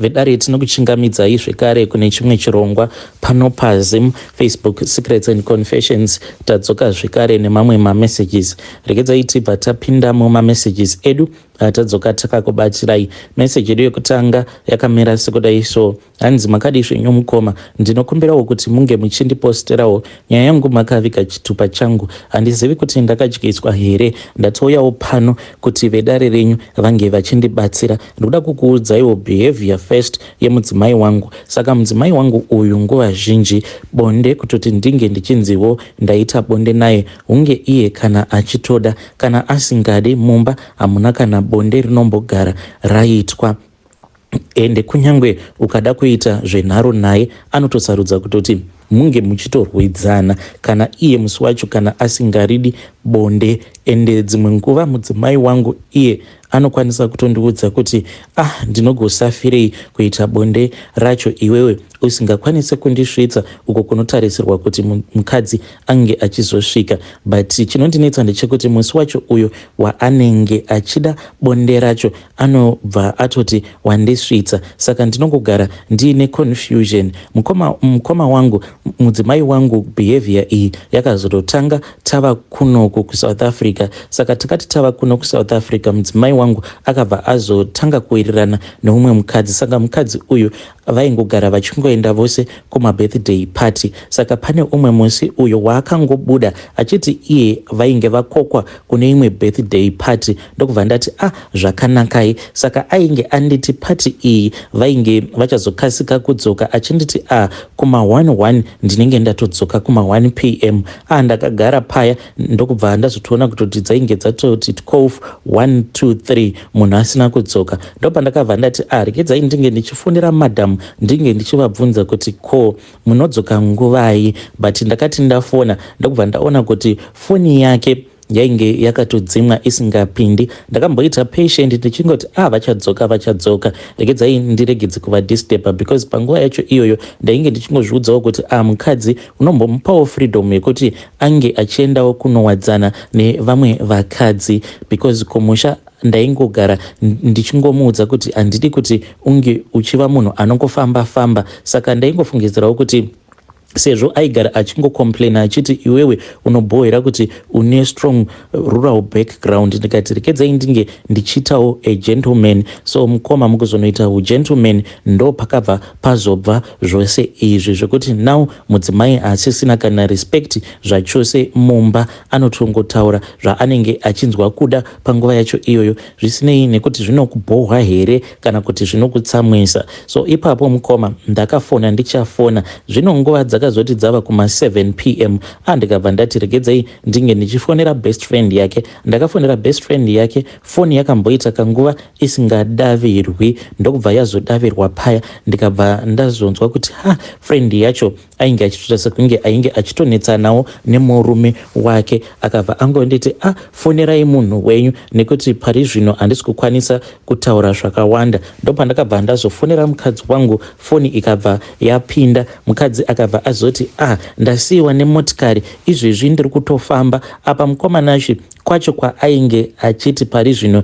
vedare tinokuchingamidzai zvekare kune chimwe chirongwa pano paZim Facebook Secrets and Confessions. Tadzoka zvekare nemamwe mamessages. Regedzai tibva tapindamo mamessages edu tadzoka takakubatsirai. Message yedu yekutanga yakamira sekudai so: hanzi makadi zvenyu mukoma, ndinokumbirawo kuti munge muchindiposterawo nyaya yangu makaviga chitupa changu. Handizivi kuti ndakadyiswa here. Ndatouyawo pano kuti vedare renyu vange vachindibatsira. Ndokuda kukuudzaiwo behavior first yemudzimai wangu. Saka mudzimai wangu uyu nguva zhinji bonde kutoti ndinge ndichinziwo ndaita bonde naye, hunge iye kana achitoda, kana asingadi mumba hamuna kana bonde rinombogara raitwa. Ende kunyangwe ukada kuita zvenharo naye anotosarudza kutoti munge muchitorwidzana kana iye musi wacho kana asingaridi bonde. Ende dzimwe nguva mudzimai wangu iye anokwanisa kutondiudza kuti ndinogosafirei kuita bonde racho iwewe usingakwanise kundisvitsa uko kunotarisirwa kuti mukadzi ange achizosvika. But chinondinetsa ndechekuti musi wacho uyo waanenge achida bonde racho anobva atoti wandisvitsa. Saka ndinongogara ndiine confusion. Mukoma wangu, mudzimai wangu, behavior iyi yakazototanga tava kunoku kuSouth Africa. Saka takati tava kuno kuSouth Africa, mudzimai wangu akabva azotanga kuwirirana neumwe mukadzi. Saka mukadzi uyu vaingogara vachingoenda vose kumabirthday party. Saka pane umwe musi uyo waakangobuda achiti iye vainge vakokwa kune imwe birthday party. Ndokubva ndati zvakanakai. Saka ainge anditi party iyi vainge vachazokasika kudzoka, achinditi kuma 1 ndinenge ndatodzoka kuma 1 PM. Ndakagara paya ndokubva ndazotoona kutoti dzainge dzatoti 12 1 2 3 munhu asina kudzoka. Ndopa ndakabva ndati regedzai ndinge ndichifonera madam ndinge ndichivabvunza kuti ko munodzoka nguvai. But ndakati ndafona ndokubva ndaona kuti foni yake yainge yakatodzimwa isingapindi. Ndakamboita patient ndichingoti vachadzoka. Regedzai ndiregedze kuvadisturba because panguva yacho iyoyo ndainge ndichingozviudzawo kuti mukadzi unombomupawo freedom yekuti ange achiendawo kunowadzana nevamwe vakadzi, because kumusha ndaingogara ndichingomuudza kuti handidi kuti unge uchiva munhu anongofamba. Saka ndaingofungidzirawo kuti sezvo aigara achingocomplaina achiti iwewe unobhohera kuti une strong rural background, ndikati rekedzai ndinge ndichitawo agentleman. So mukoma mukuzonoita ugentleman ndo pakabva pazobva zvose izvi zvekuti now mudzimai asisina kana respect zvachose mumba, anotongotaura zvaanenge achinzwa kuda panguva yacho iyoyo, zvisinei nekuti zvinokubhohwa here kana kuti zvinokutsamwisa. So ipapo mukoma ndakafona ndichafona. Zvino nguva dzakazoti dzava kuma 7 PM ndikabva ndati regedzai ndinge ndichifonera best friend yake. Ndakafonera best friend yake, foni yakamboita kanguva isingadavirwi, ndokubva yazodavirwa paya. Ndikabva ndazonzwa kuti friend yacho ainge achitoita sekunge ainge achitonetsanawo nemurume wake. Akabva angonditi fonerai munhu wenyu nekuti pari zvino handisi kukwanisa kutaura zvakawanda. Ndopa ndakabva ndazofonera mukadzi wangu, foni ikabva yapinda. Mukadzi akabva azoti ndasiyiwa nemotikari izvezvi ndiri kutofamba. Apa mukomana acho kwacho kwaainge achiti pari zvino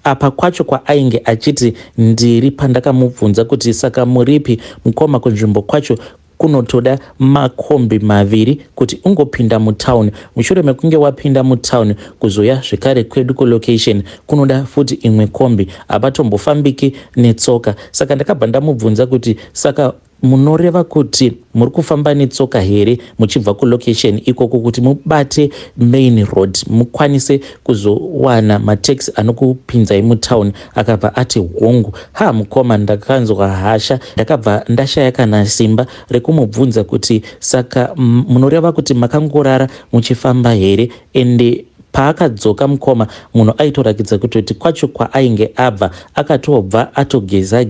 apa kwacho kwaainge achiti ndiri pandakamubvunza kuti saka muripi mukoma, kunzvimbo kwacho kunotoda makombi maviri kuti ungopinda mutauni. Mushure mekunge wapinda mutauni kuzoya zvekare kwedu kulocation kunoda futi imwe kombi, hapatombofambiki netsoka. Saka ndakabva ndamubvunza kuti saka munoreva kuti muri kufamba netsoka here muchibva kulocation ikoko kuti mubate main road mukwanise kuzowana mataxi anokupinzai mutauni? Akabva ati hongu. Mukoma ndakanzwa hasha. Ndakabva ndashaya kana simba rekumubvunza kuti saka munoreva kuti makangorara muchifamba here? Ende paakadzoka mukoma munhu aitorakidza kutoti kwacho kwaainge abva akatobva atogeza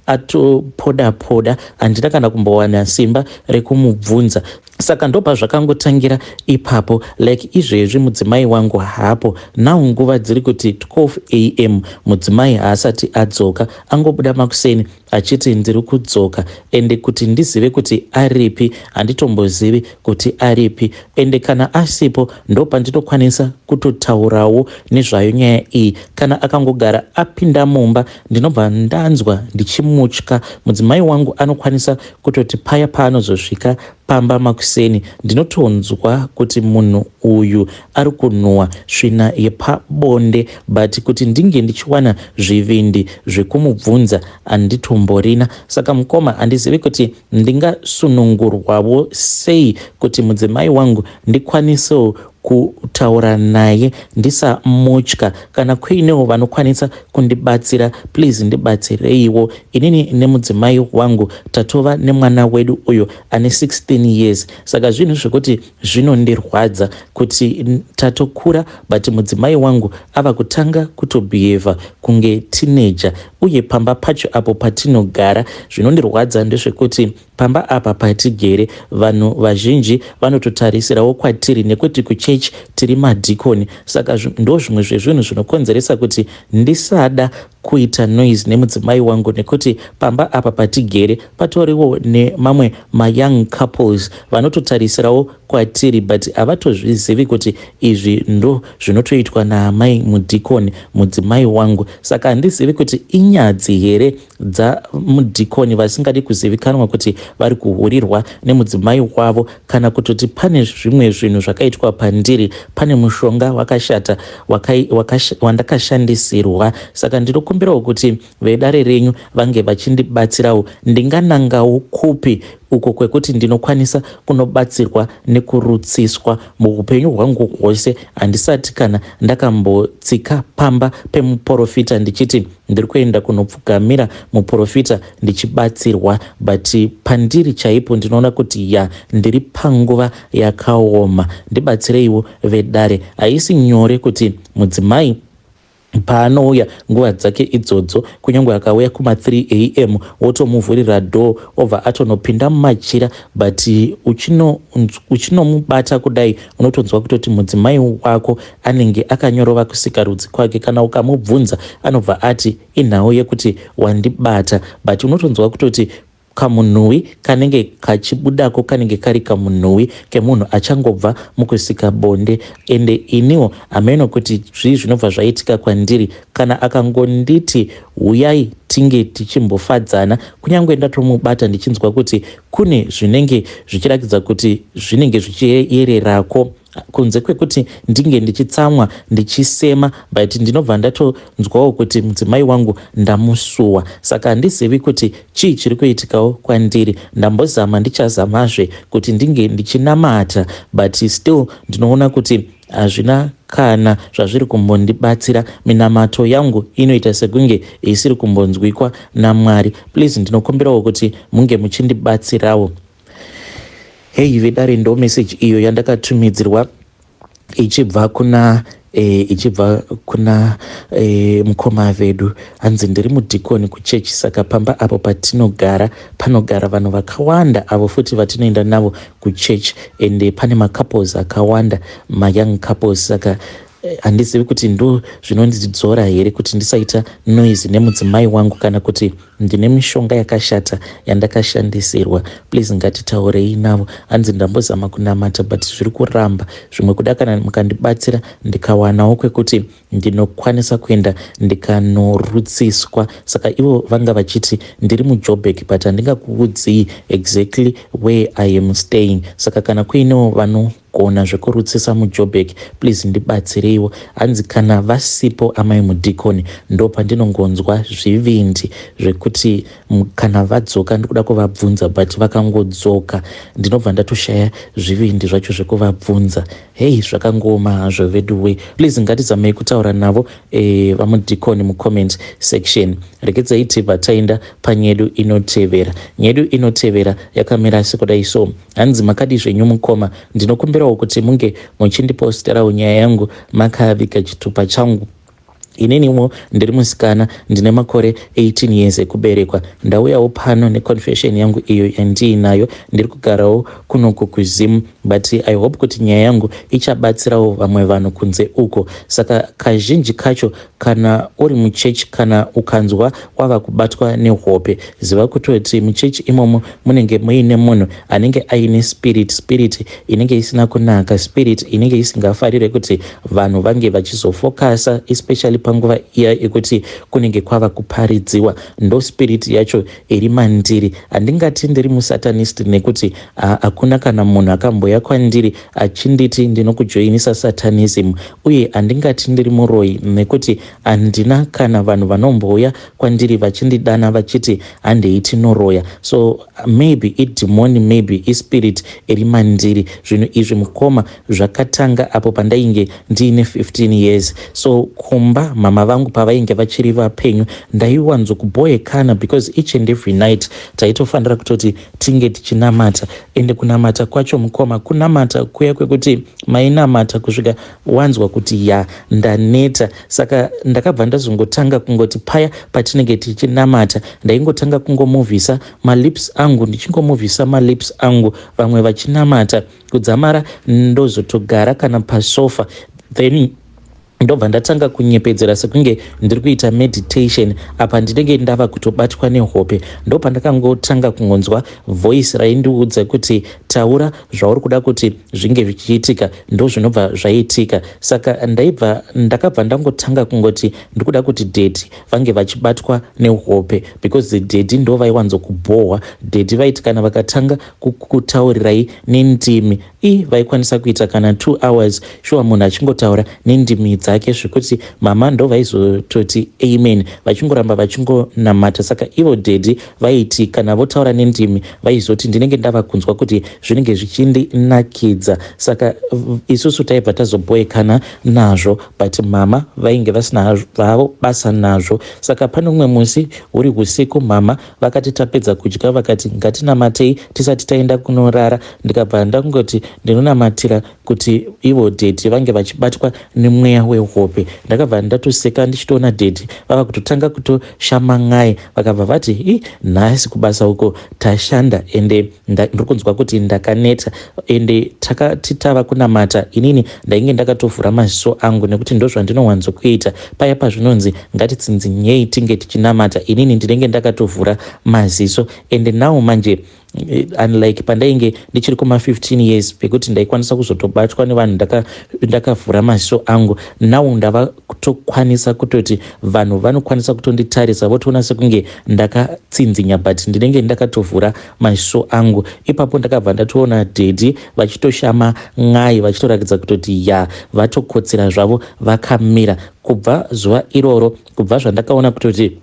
atopoda. Handina kana kumbowana simba rekumubvunza. Saka ndopa zvakangotangira ipapo, like izvezvi mudzimai wangu hapo now nguva dziri kuti 12 AM mudzimai haasati adzoka, angobuda makuseni achiti ndiri kudzoka ende kuti ndizive kuti aripi handitombozivi kuti aripi ende kana asipo ndo pandinokwanisa kutotaurawo nezvayo nyaya iyi. Kana akangogara apinda mumba ndinobva ndanzwa ndichimutya. Mudzimai wangu anokwanisa kutoti paya paanozosvika pamba makuseni ndinotonzwa kuti munhu uyu ari kunhuhwa svina yepabonde, but kuti ndinge ndichiwana zvivindi zvekumubvunza handitomborina. Saka mukoma handizivi kuti ndingasunungurwawo sei kuti mudzimai wangu ndikwanisewo kutaura naye ndisamutya. Kana kuinewo vanokwanisa kundibatsira, please ndibatsireiwo. Inini nemudzimai wangu tatova nemwana wedu uyo ane 16 years. Saka zvinhu zvekuti zvinondirwadza kuti tatokura but mudzimai wangu ava kutanga kutobehave kunge teenager. Uye pamba pacho apo patinogara zvinondirwadza ndezvekuti pamba apa patigere vanhu vazhinji vanototarisirawo kwatiri nekuti kuchechi tiri madhikoni. Saka ndo zvimwe zvezvinhu zvinokonzeresa kuti ndisada kuita noise nemudzimai wangu, nekuti pamba apa patigere patoriwo nemamwe mayoung couples vanototarisirawo kwatiri but havatozvizivi kuti izvi ndo zvinotoitwa naamai mudhikoni mudzimai wangu. Saka handizivi kuti inyadzi here dzamudhikoni vasingadi kuzivikanwa kuti vari kuhurirwa nemudzimai wavo, kana kutoti pane zvimwe zvinhu zvakaitwa pandiri, pane mushonga wakashata wandakashandisirwa. Saka ndinokumbirawo kuti vedare renyu vange vachindibatsirawo. Ndinganangawo kupi uko kwekuti ndinokwanisa kunobatsirwa nekurutsiswa muupenyu hwangu hwose handisati kana ndakambotsika pamba pemuprofita ndichiti ndiri kuenda kunopfugamira muprofita ndichibatsirwa, but pandiri chaipo ndinoona kuti ndiri panguva yakaoma. Ndibatsireiwo vedare. Haisi nyore kuti mudzimai paanouya nguva dzake idzodzo, kunyange akauya kuma 3 am wotomuvhurira dhoo obva atonopinda mumachira, but uchinomubata kudai unotonzwa kutoti mudzimai wako anenge akanyorova kusika rudzi kwake. Kana ukamubvunza anobva ati inhau yekuti wandibata, but unotonzwa kutoti kamunhuwi kanenge kachibudako kanenge kari kamunhuwi kemunhu achangobva mukusika bonde. Ende iniwo hameno kuti zvii zvinobva zvaitika kwandiri. Kana akangonditi huyai tinge tichimbofadzana, kunyange ndatomubata ndichinzwa kuti kune zvinenge zvichiratidza kuti zvinenge zvichiyererako kunze kwekuti ndinge ndichitsamwa ndichisema, but ndinobva ndatonzwawo kuti mudzimai wangu ndamusuwa. Saka handizivi kuti chii chiri kuitikawo kwandiri. Ndambozama ndichazamazve kuti ndinge ndichinamata, but still ndinoona kuti hazvina kana zvazviri kumbondibatsira. Minamato yangu inoita sekunge isiri kumbonzwikwa naMwari. Please ndinokumbirawo kuti munge muchindibatsirawo. Hei vedare, ndo message iyo yandakatumidzirwa ichibva kuna mukoma vedu. Hanzi ndiri mudhikoni kuchechi, saka pamba apo patinogara panogara vanhu vakawanda avo futi vatinoenda navo kuchechi, ende pane macouples akawanda, mayoung couples. Saka handizivi kuti ndo zvinondidzora here kuti ndisaita noise nemudzimai wangu, kana kuti ndine mishonga yakashata yandakashandisirwa. Please ngatitaurei navo. Hanzi ndambozama kunamata but zviri kuramba. Zvimwe kuda kana mukandibatsira ndikawanawo kwekuti ndinokwanisa kuenda ndikanorutsiswa. Saka ivo vanga vachiti ndiri muJoburg but handingakuudzii exactly where I am staying. Saka kana kuinewo vanogona zvekurutsisa muJoburg, please ndibatsireiwo. Hanzi kana vasipo amai mudhikoni ndo pandinongonzwa zvivindi zvekuti kana vadzoka ndikuda kuvabvunza, but vakangodzoka ndinobva ndatoshaya zvivindi zvacho zvekuvabvunza. Hei, zvakangoma hazvo veduwe. Please ngatizamei kutaura navo vamudhikoni mucomment section. Regedzai tibva taenda panyedu inotevera. Nyedu inotevera yakamira sekudai so. Hanzi makadi zvenyu mukoma, ndinokumbirawo kuti munge muchindiposterawo nyaya yangu makaviga chitupa changu ininiwo ndiri musikana ndine makore 18 years ekuberekwa. Ndauyawo pano neconfession yangu iyo yandiinayo, ndiri kugarawo kunoku kuZimu, but I hope kuti nyaya yangu ichabatsirawo vamwe vanhu kunze uko. Saka kazhinji kacho kana uri muchechi kana ukanzwa wava kubatwa nehope, ziva kutoti muchechi imomo munenge muine munhu anenge aine spirit inenge isina kunaka, spirit inenge isingafarire kuti vanhu vange vachizofokasa, especially panguva iya yekuti kunenge kwava kuparidziwa. Ndo spirit yacho iri mandiri. Handingati ndiri musatanist nekuti hakuna kana munhu akamboya kwandiri achinditi ndinokujoinisa satanism, uye handingati ndiri muroyi nekuti handina kana vanhu vanombouya kwandiri vachindidana vachiti handei tinoroya. So maybe idemoni, maybe ispirit iri mandiri. Zvinhu izvi mukoma zvakatanga apo pandainge ndiine 15 years. So kumba mama vangu pavainge vachiri vapenyu ndaiwanzokuboekana, because each and every night taitofanira kutoti tinge tichinamata, ende kunamata kwacho mukoma kunamata kuya kwekuti mainamata kusvika wanzwa kuti ya ndaneta. Saka ndakabva ndazongotanga kungoti paya patinenge tichinamata ndaingotanga kungomuvhisa malips angu, ndichingomuvhisa malips angu vamwe vachinamata kudzamara ndozotogara kana pasofa, then ndobva ndatanga kunyepedzera sekunge ndiri kuita meditation. Apa ndinenge ndava kutobatwa nehope, ndo pandakangotanga kungonzwa voice raindiudza kuti taura zvauri kuda kuti zvinge zvichiitika, ndo zvinobva zvaitika. Saka ndakabva ndangotanga kungoti ndiri kuda kuti dedi vange vachibatwa nehope, because dedi ndo vaiwanzokubohwa. Dedi vaiti kana vakatanga kutaurirai nendimi vaikwanisa kuita kana 2 hours shuwa munhu achingotaura nendimi dzake zvekuti mama ndo vaizototi amen vachingoramba vachingonamata. Saka ivo dedi vaiti kana votaura nendimi vaizoti ndinenge ndava kunzwa kuti zvinenge zvichindinakidza. Saka isusu taibva tazoboekana nazvo, but mama vainge vasina vavo basa nazvo. Saka pane umwe musi uri usiku mama vakati tapedza kudya vakati ngatinamatei tisati taenda kunorara. Ndikabva ndangoti ndinonamatira kuti ivo dedi vange vachibatwa nemweya wehope. Ndakabva ndatoseka ndichitoona dedi vava kutotanga kutoshamangai, vakabva vati nhasi kubasa uko tashanda, ende ndiri kunzwa kuti ndakaneta, ende takati tava kunamata inini ndainge ndakatovhura maziso angu nekuti ndo zvandinowanzokuita paya pazvinonzi ngatitsinzinyei tinge tichinamata, inini ndinenge ndakatovhura maziso. Ende nawo manje unlike pandainge ndichiri kuma 15 years pekuti ndaikwanisa kuzotobatwa nevanhu ndakavhura maziso angu, nawo ndava kutokwanisa kutoti vanhu vanokwanisa kutonditarisa votoona sekunge ndakatsinzinya, but ndinenge ndakatovhura maziso angu. Ipapo ndakabva ndatoona dedi vachitoshama n'ai vachitoratidza kutoti ya vatokotsera zvavo vakamira. Kubva zuva iroro, kubva zvandakaona kutoti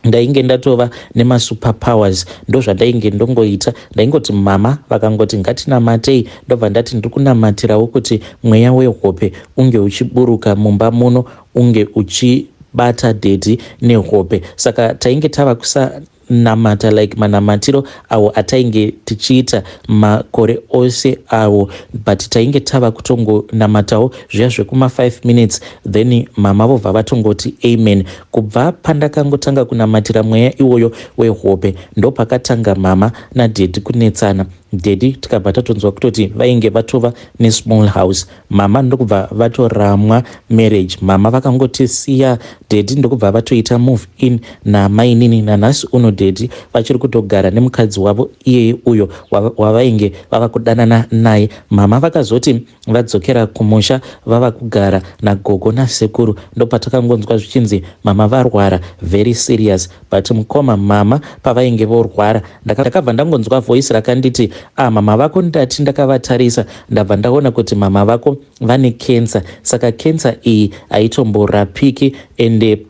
ndainge ndatova nemasuperpowers, ndo zvandainge ndongoita. Ndaingoti mama vakangoti ngatinamatei, ndobva ndati ndiri kunamatirawo kuti mweya wehope unge uchiburuka mumba muno, unge uchibata dedi nehope. Saka tainge tava kusanamata like manamatiro awo atainge tichiita makore ose awo, but tainge tava kutongonamatawo zviya zvekuma 5 minutes, then mama vobva vatongoti amen. Kubva pandakangotanga kunamatira mweya iwoyo wehope ndo pakatanga mama nadedi kunetsana. Dedi tikabva tatonzwa kutoti vainge vatova nesmall house. Mama ndokubva vatoramwa marriage. Mama vakangotisiya dedi ndokubva vatoita move in namainini. Nanhasi uno dedi vachiri kutogara nemukadzi wavo iye uyo wavainge vava kudanana naye. Mama vakazoti vadzokera kumusha vava kugara nagogo nasekuru, ndopatakangonzwa zvichinzi mama varwara very serious. But mukoma mama pavainge vorwara ndakabva ndangonzwa voice rakanditi mama vako ndati ndakavatarisa ndabva ndaona kuti mama vako vane cancer. Saka cancer iyi haitomborapiki, ende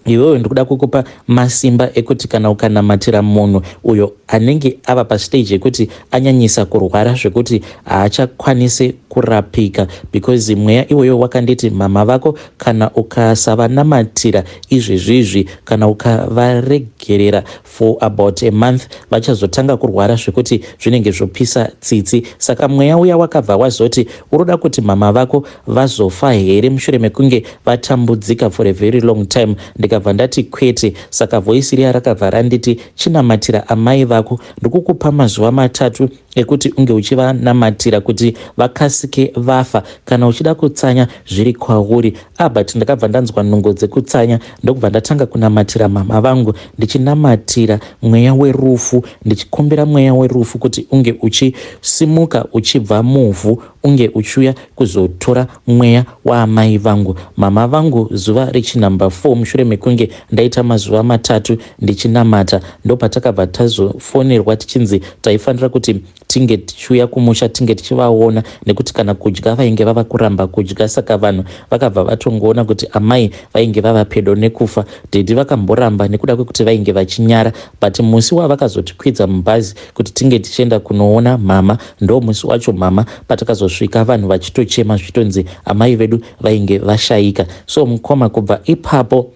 iwewe ndikuda kukupa masimba ekuti kana ukanamatira munhu uyo anenge ava pastage yekuti anyanyisa kurwara zvekuti haachakwanisi kurapika, because mweya iwoyo wakanditi mama vako kana ukasavanamatirira izvezvizvi kana ukavaregerera for about a month vachazotanga kurwara zvekuti zvinenge zvopisa tsitsi. Saka mweya uya wakabva wazoti uroda kuti mama vako vazofa here mushure mekunge vatambudzika for a very long time. Ndikabva ndati kwete. Saka voisi riya rakabva randiti chinamatira amai vako, ndikukupa mazuva 3 ekuti unge uchivanamatira kuti vakasike vafa. Kana uchida kutsanya zviri kwauri. But ndakabva ndanzwa nhungo dzekutsanya, ndokubva ndatanga kunamatira mama vangu, ndichinamatira mweya werufu, ndichikumbira mweya werufu kuti unge uchisimuka uchibva muvhu, unge uchiuya kuzotora mweya waamai vangu. Mama vangu zuva rechinumber 4 mushure mekunge ndaita mazuva 3 ndichinamata, ndopatakabva tazofonerwa tichinzi taifanira kuti tinge tichiuya kumusha tinge tichivaona, nekuti kana kudya vainge vava kuramba kudya. Saka vanhu vakabva vatongoona kuti amai vainge vava pedo nekufa. Dhedhi vakamboramba nekuda kwekuti vainge vachinyara, but musi wavakazotikwidza mubhazi kuti tinge tichienda kunoona mama, ndo musi wacho mama patakazosvika vanhu vachitochema zvitonzi amai vedu vainge vashayika. So mukoma, kubva ipapo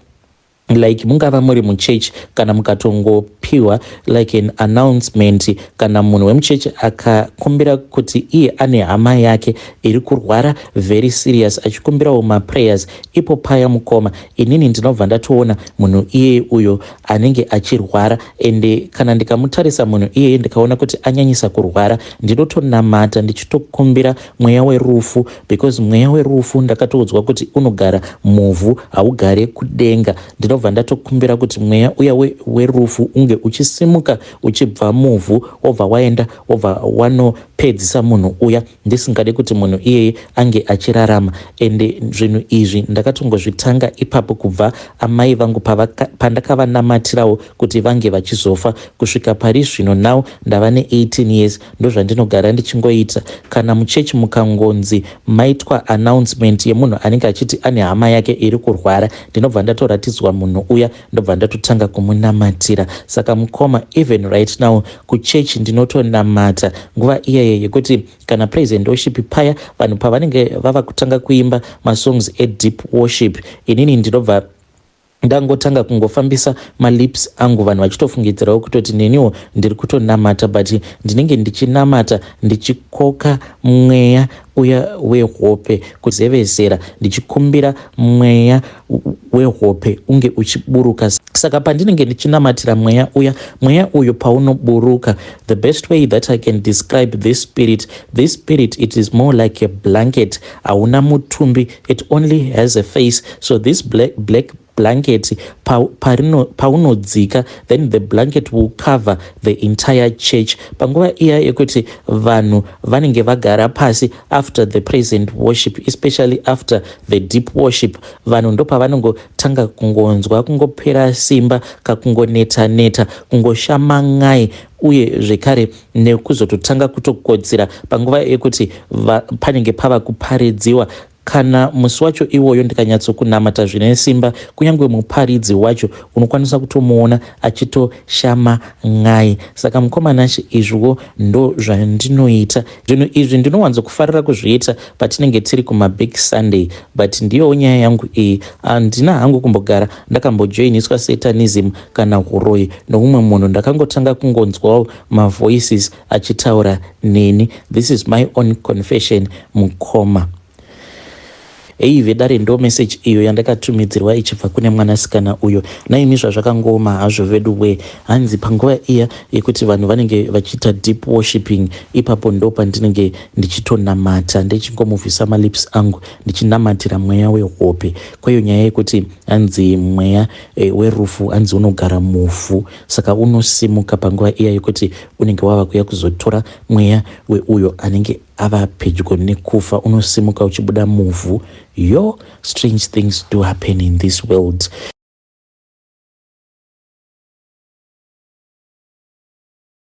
like mungava muri muchechi kana mukatongopiwa like an announcement, kana munhu wemuchechi akakumbira kuti iye ane hama yake iri kurwara very serious achikumbirawo maprayers, ipo paya mukoma inini ndinobva ndatoona munhu iye uyo anenge achirwara, ende kana ndikamutarisa munhu iye ndikaona kuti anyanyisa kurwara, ndinotonamata ndichitokumbira mweya werufu, because mweya werufu ndakatoudzwa kuti unogara muvhu, haugare kudenga. Ndinobva ndatokumbira kuti mweya uya werufu unge uchisimuka uchibva muvhu, wobva waenda wobva wanopedzisa munhu uya, ndisingade kuti munhu iyeye ange achirarama. Ende zvinhu izvi ndakatongozvitanga ipapo kubva amai vangu pandakavanamatirawo kuti vange vachizofa. Kusvika pari zvino now ndava ne18 years, ndozvandinogara ndichingoita. Kana muchechi mukangonzi maitwa announcement yemunhu anenge achiti ane hama yake iri kurwara, ndinobva ndatoratidzwa munhu uya, ndobva ndatotanga kumunamatira. Saka mukoma, even right now kuchechi ndinotonamata nguva iyeyo yekuti kana praise and worship paya vanhu pavanenge vava kutanga kuimba masongs edeep worship, inini ndinobva ndangotanga kungofambisa malips angu, vanhu vachitofungidzirawo kutoti neniwo ndiri kutonamata, but ndinenge ndichinamata ndichikoka mweya uya wehope kuzevezera, ndichikumbira mweya wehope unge uchiburuka. Saka pandinenge ndichinamatira mweya uyo paunoburuka, the best way that I can describe this spirit, it is more like a blanket. Hauna mutumbi, it only has a face. So this black blanket paunodzika, then the blanket will cover the entire church. Panguva iya yekuti vanhu vanenge vagara pasi after the praise and worship, especially after the deep worship, vanhu ndo pavanongotanga kungonzwa kungopera simba, kakungoneta kungoshamangai, uye zvekare nekuzototanga kutokodzera panguva yekuti panenge pava kuparidziwa. Kana musi wacho iwoyo ndikanyatsokunamata zvine simba, kunyange muparidzi wacho unokwanisa kutomuona achitoshama ngai. Saka mukomanashi, izviwo ndo zvandinoita. Zvinhu izvi ndinowanzokufarira kuzviita patinenge tiri kumabig Sunday, but ndiyo nyaya yangu iyi. Handina hangu kumbogara ndakambojoiniswa satanism kana uroi noumwe munhu, ndakangotanga kungonzwawo mavoices achitaura neni. This is my own confession, mukoma. Vedare ndo message iyo yandakatumidzirwa ichibva kune mwanasikana uyo. Naimi zvazvakangoma hazvo vedu we, hanzi panguva iya yekuti vanhu vanenge vachiita deep worshiping, ipapo ndo pandinenge ndichitonamata, ndichingomuvhisa malips angu ndichinamatira mweya wehope. Kwayo nyaya yekuti hanzi mweya werufu hanzi unogara muvhu, saka unosimuka panguva iya yekuti unenge wava kuya kuzotora mweya weuyo anenge ava pedyo nekufa, unosimuka uchibuda muvhu. Strange things do happen in this world.